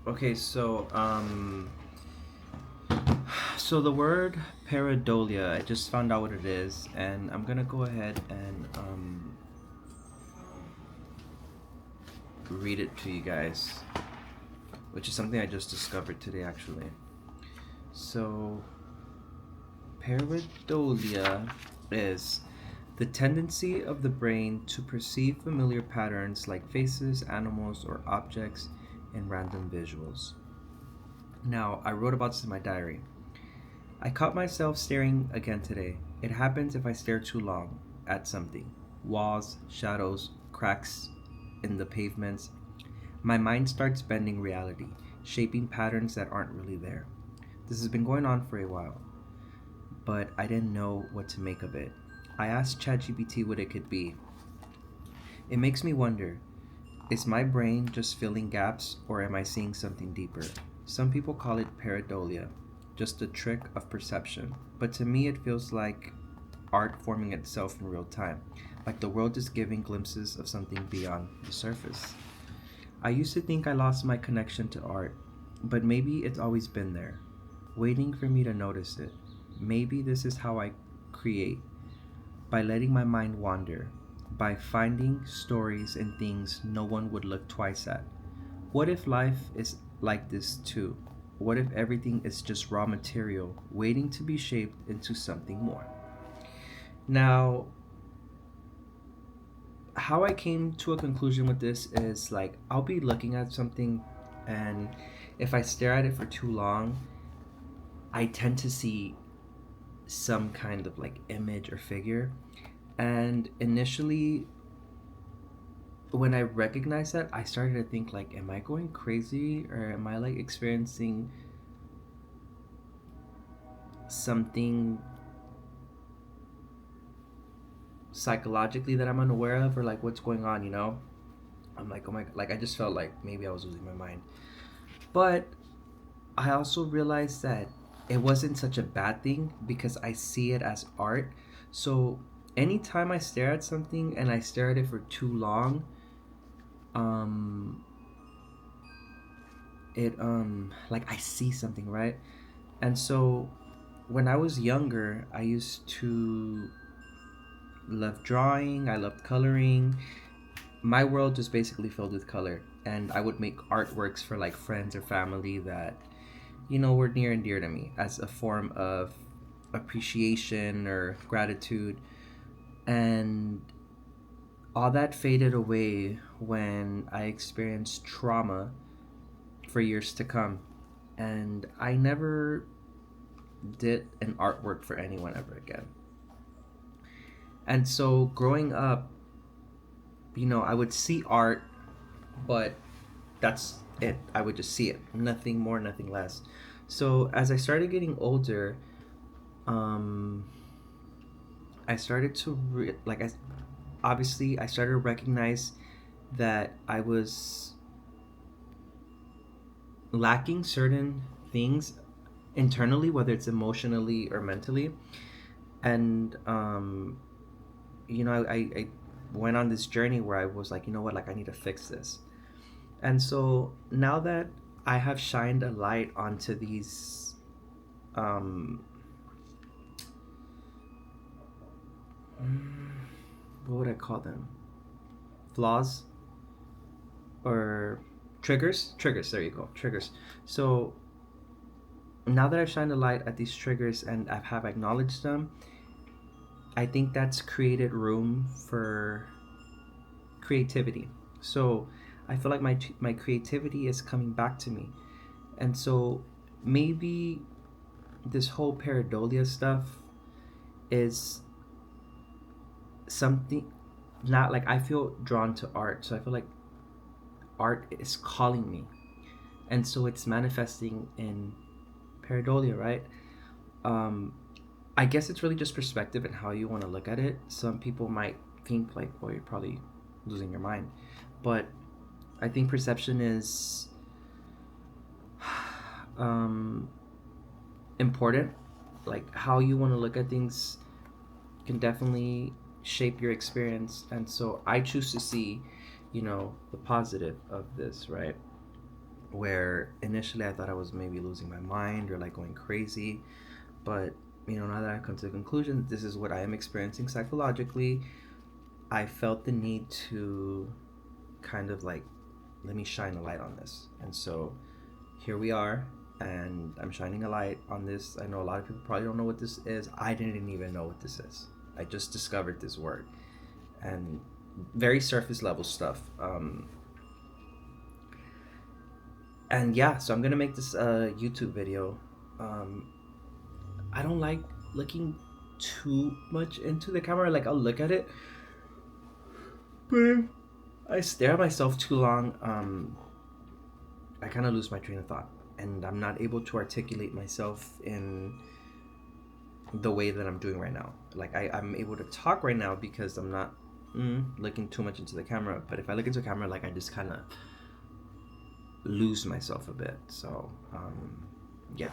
Okay, so the word pareidolia, I just found out what it is, and I'm gonna go ahead and read it to you guys, which is something I just discovered today, actually. So, pareidolia is the tendency of the brain to perceive familiar patterns like faces, animals, or objects in random visuals. Now, I wrote about this in my diary. I caught myself staring again today. It happens if I stare too long at something: walls, shadows, cracks in the pavements. My mind starts bending reality, shaping patterns that aren't really there. This has been going on for a while, but I didn't know what to make of it. I asked ChatGPT what it could be. It makes me wonder, is my brain just filling gaps, or am I seeing something deeper? Some people call it pareidolia, just a trick of perception, but to me it feels like art forming itself in real time, like the world is giving glimpses of something beyond the surface. I used to think I lost my connection to art, but maybe it's always been there, waiting for me to notice it. Maybe this is how I create, by letting my mind wander, by finding stories and things no one would look twice at. What if life is like this too? What if everything is just raw material waiting to be shaped into something more? Now, how I came to a conclusion with this is like I'll be looking at something, and if I stare at it for too long, I tend to see some kind of like image or figure. And initially, when I recognized that, I started to think like, am I going crazy, or am I like experiencing something psychologically that I'm unaware of, or like what's going on, you know? I'm like, oh my, like I just felt like maybe I was losing my mind. But I also realized that it wasn't such a bad thing because I see it as art. So anytime I stare at something and I stare at it for too long, um it like I see something, right? And so when I was younger, I used to love drawing, I loved coloring. My world was basically filled with color, and I would make artworks for like friends or family that were near and dear to me as a form of appreciation or gratitude. And all that faded away when I experienced trauma for years to come. And I never did an artwork for anyone ever again. And so growing up, I would see art, but that's it. I would just see it. Nothing more, nothing less. So as I started getting older, um, I started to obviously I started to recognize that I was lacking certain things internally, whether it's emotionally or mentally. And I went on this journey where I was like, you know what, like I need to fix this. And so now that I have shined a light onto these um what would I call them, flaws or triggers, there you go, triggers. So now that I've shined a light at these triggers and I have acknowledged them, I think that's created room for creativity. So I feel like my creativity is coming back to me. And so maybe this whole pareidolia stuff is something, not like I feel drawn to art. So I feel like art is calling me. And so it's manifesting in pareidolia, right? Um, I guess it's really just perspective and how you want to look at it. Some people might think like, well, you're probably losing your mind. But I think perception is um, important. Like how you want to look at things can definitely shape your experience. And so I choose to see, the positive of this, right? where initially I thought I was maybe losing my mind or like going crazy, but now that I've come to the conclusion that this is what I am experiencing psychologically, I felt the need to kind of like, let me shine a light on this. And so here we are, and I'm shining a light on this. I know a lot of people probably don't know what this is. I didn't even know what this is. I just discovered this word, and very surface level stuff. And yeah, so I'm gonna make this YouTube video. Um, I don't like looking too much into the camera. Like, I'll look at it, but if I stare at myself too long, I kind of lose my train of thought, and I'm not able to articulate myself in the way that I'm doing right now. Like, I'm able to talk right now because I'm not looking too much into the camera. But if I look into the camera, like, I just kind of lose myself a bit. So yeah.